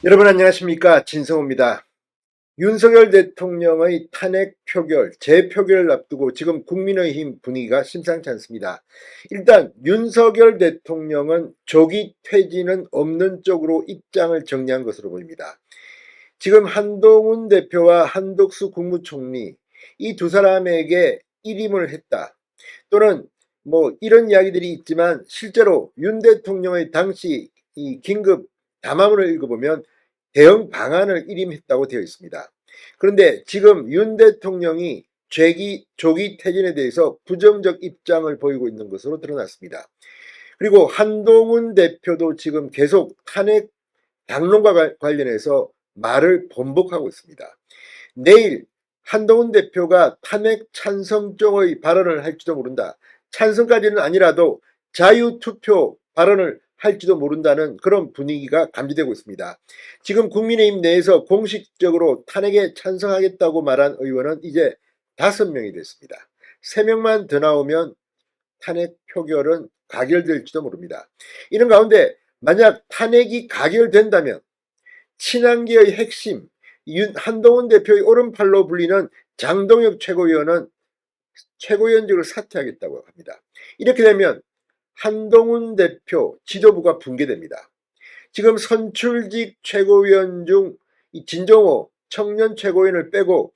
여러분 안녕하십니까, 진성호입니다. 윤석열 대통령의 탄핵 표결, 재표결을 앞두고 지금 국민의힘 분위기가 심상치 않습니다. 일단 윤석열 대통령은 조기 퇴진은 없는 쪽으로 입장을 정리한 것으로 보입니다. 지금 한동훈 대표와 한덕수 국무총리, 이 두 사람에게 일임을 했다, 또는 이런 이야기들이 있지만, 실제로 윤 대통령의 당시 이 긴급 담화문을 읽어보면 대응 방안을 일임했다고 되어 있습니다. 그런데 지금 윤 대통령이 조기 퇴진에 대해서 부정적 입장을 보이고 있는 것으로 드러났습니다. 그리고 한동훈 대표도 지금 계속 탄핵 당론과 관련해서 말을 번복하고 있습니다. 내일 한동훈 대표가 탄핵 찬성 쪽의 발언을 할지도 모른다, 찬성까지는 아니라도 자유투표 발언을 할지도 모른다는 그런 분위기가 감지되고 있습니다. 지금 국민의힘 내에서 공식적으로 탄핵에 찬성하겠다고 말한 의원은 이제 5명이 됐습니다. 3명만 더 나오면 탄핵 표결은 가결될지도 모릅니다. 이런 가운데 만약 탄핵이 가결된다면 친한계의 핵심, 한동훈 대표의 오른팔로 불리는 장동혁 최고위원은 최고위원직을 사퇴하겠다고 합니다. 이렇게 되면 한동훈 대표 지도부가 붕괴됩니다. 지금 선출직 최고위원 중 진정호 청년 최고위원을 빼고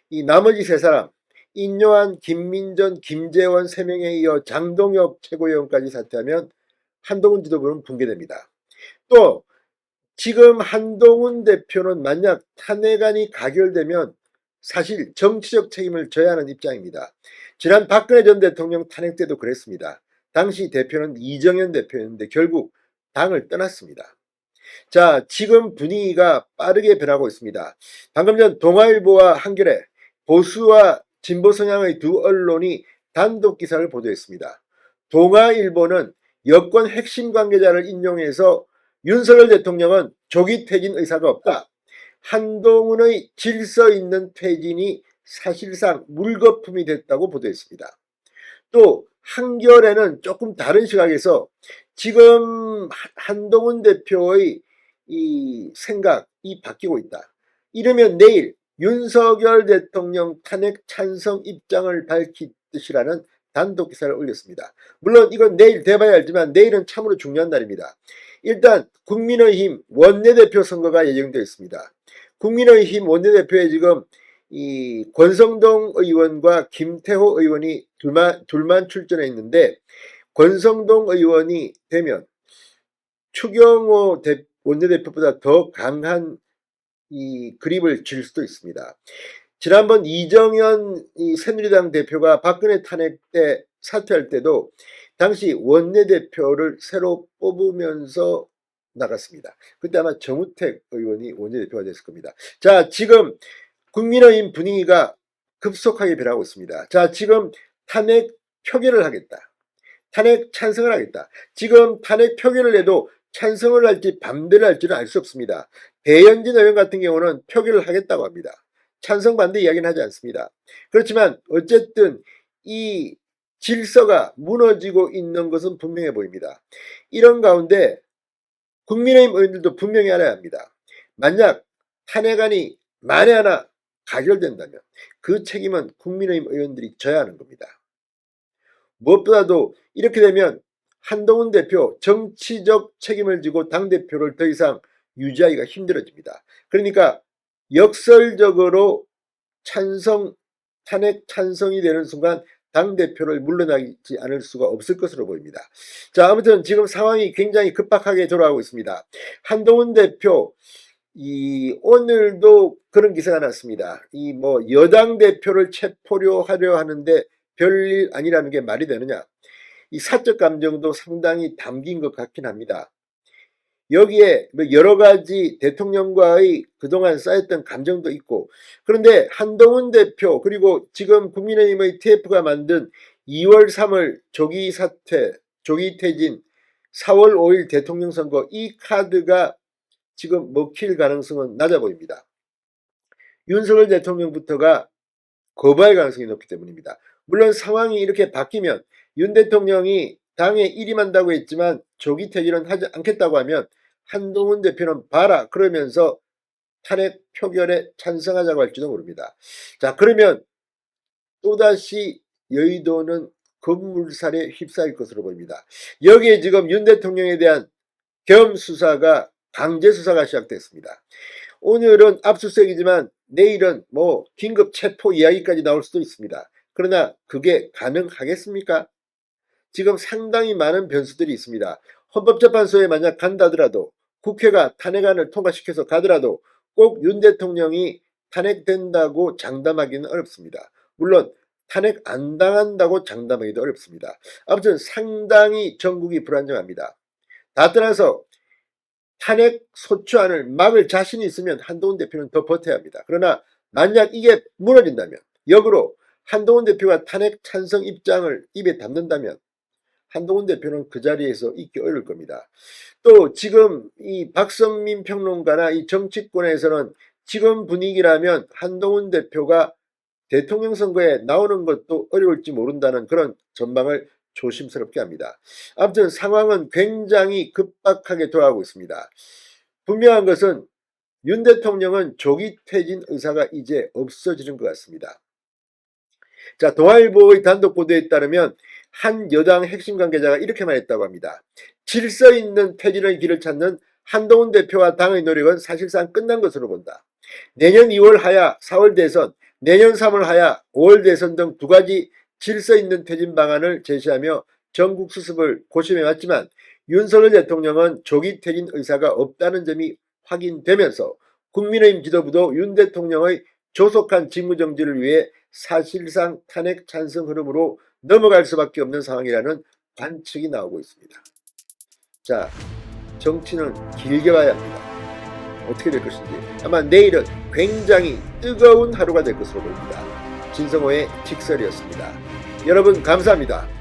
이 나머지 3사람, 인요한, 김민전, 김재원 3명에 이어 장동혁 최고위원까지 사퇴하면 한동훈 지도부는 붕괴됩니다. 또 지금 한동훈 대표는 만약 탄핵안이 가결되면 사실 정치적 책임을 져야 하는 입장입니다. 지난 박근혜 전 대통령 탄핵 때도 그랬습니다. 당시 대표는 이정현 대표였는데 결국 당을 떠났습니다. 자, 지금 분위기가 빠르게 변하고 있습니다. 방금 전 동아일보와 한겨레, 보수와 진보 성향의 두 언론이 단독 기사를 보도했습니다. 동아일보는 여권 핵심 관계자를 인용해서 윤석열 대통령은 조기 퇴진 의사가 없다, 한동훈의 질서 있는 퇴진이 사실상 물거품이 됐다고 보도했습니다. 또 한겨레는 조금 다른 시각에서 지금 한동훈 대표의 이 생각이 바뀌고 있다, 이러면 내일 윤석열 대통령 탄핵 찬성 입장을 밝힐 것이라는 단독 기사를 올렸습니다. 물론 이건 내일 돼봐야 알지만 내일은 참으로 중요한 날입니다. 일단 국민의힘 원내대표 선거가 예정되어 있습니다. 국민의힘 원내대표에 지금 이 권성동 의원과 김태호 의원이 둘만 출전해 있는데, 권성동 의원이 되면 추경호 원내대표보다 더 강한 이 그립을 질 수도 있습니다. 지난번 이정현 새누리당 대표가 박근혜 탄핵 때 사퇴할 때도 당시 원내대표를 새로 뽑으면서 나갔습니다. 그때 아마 정우택 의원이 원내대표가 됐을 겁니다. 자, 지금 국민의힘 분위기가 급속하게 변하고 있습니다. 자, 지금 탄핵 표결을 하겠다, 탄핵 찬성을 하겠다. 지금 탄핵 표결을 해도 찬성을 할지 반대를 할지는 알 수 없습니다. 배현진 의원 같은 경우는 표결을 하겠다고 합니다. 찬성 반대 이야기는 하지 않습니다. 그렇지만 어쨌든 이 질서가 무너지고 있는 것은 분명해 보입니다. 이런 가운데 국민의힘 의원들도 분명히 알아야 합니다. 만약 탄핵안이 만에 하나 가결된다면 그 책임은 국민의힘 의원들이 져야 하는 겁니다. 무엇보다도 이렇게 되면 한동훈 대표 정치적 책임을 지고 당대표를 더 이상 유지하기가 힘들어집니다. 그러니까 역설적으로 탄핵 찬성이 되는 순간 당대표를 물러나지 않을 수가 없을 것으로 보입니다. 자, 아무튼 지금 상황이 굉장히 급박하게 돌아가고 있습니다. 한동훈 대표 오늘도 그런 기사가 났습니다. 여당 대표를 체포려 하려 하는데 별일 아니라는 게 말이 되느냐. 이 사적 감정도 상당히 담긴 것 같긴 합니다. 여기에 여러 가지 대통령과의 그동안 쌓였던 감정도 있고, 그런데 한동훈 대표 그리고 지금 국민의힘의 TF가 만든 2월 3월 조기 사퇴, 조기 퇴진, 4월 5일 대통령 선거, 이 카드가 지금 먹힐 가능성은 낮아 보입니다. 윤석열 대통령부터가 거부할 가능성이 높기 때문입니다. 물론 상황이 이렇게 바뀌면 윤 대통령이 당에 일임한다고 했지만 조기 퇴진은 하지 않겠다고 하면 한동훈 대표는 봐라 그러면서 탄핵 표결에 찬성하자고 할지도 모릅니다. 자, 그러면 또다시 여의도는 급물살에 휩싸일 것으로 보입니다. 여기에 지금 윤 대통령에 대한 겸수사가 강제수사가 시작됐습니다. 오늘은 압수수색이지만 내일은 긴급 체포 이야기까지 나올 수도 있습니다. 그러나 그게 가능하겠습니까? 지금 상당히 많은 변수들이 있습니다. 헌법재판소에 만약 간다더라도 국회가 탄핵안을 통과시켜서 가더라도 꼭 윤 대통령이 탄핵된다고 장담하기는 어렵습니다. 물론 탄핵 안 당한다고 장담하기도 어렵습니다. 아무튼 상당히 전국이 불안정합니다. 다 떠나서 탄핵 소추안을 막을 자신이 있으면 한동훈 대표는 더 버텨야 합니다. 그러나 만약 이게 무너진다면, 역으로 한동훈 대표가 탄핵 찬성 입장을 입에 담는다면 한동훈 대표는 그 자리에서 있기 어려울 겁니다. 또 지금 이 박성민 평론가나 이 정치권에서는 지금 분위기라면 한동훈 대표가 대통령 선거에 나오는 것도 어려울지 모른다는 그런 전망을 조심스럽게 합니다. 아무튼 상황은 굉장히 급박하게 돌아가고 있습니다. 분명한 것은 윤 대통령은 조기 퇴진 의사가 이제 없어지는 것 같습니다. 자, 동아일보의 단독 보도에 따르면 한 여당 핵심 관계자가 이렇게 말했다고 합니다. 질서 있는 퇴진의 길을 찾는 한동훈 대표와 당의 노력은 사실상 끝난 것으로 본다. 내년 2월 하야 4월 대선, 내년 3월 하야 5월 대선 등 두 가지 질서 있는 퇴진 방안을 제시하며 전국 수습을 고심해왔지만 윤석열 대통령은 조기 퇴진 의사가 없다는 점이 확인되면서 국민의힘 지도부도 윤 대통령의 조속한 직무정지를 위해 사실상 탄핵 찬성 흐름으로 넘어갈 수밖에 없는 상황이라는 관측이 나오고 있습니다. 자, 정치는 길게 봐야 합니다. 어떻게 될 것인지 아마 내일은 굉장히 뜨거운 하루가 될 것으로 보입니다. 진성호의 직설이었습니다. 여러분 감사합니다.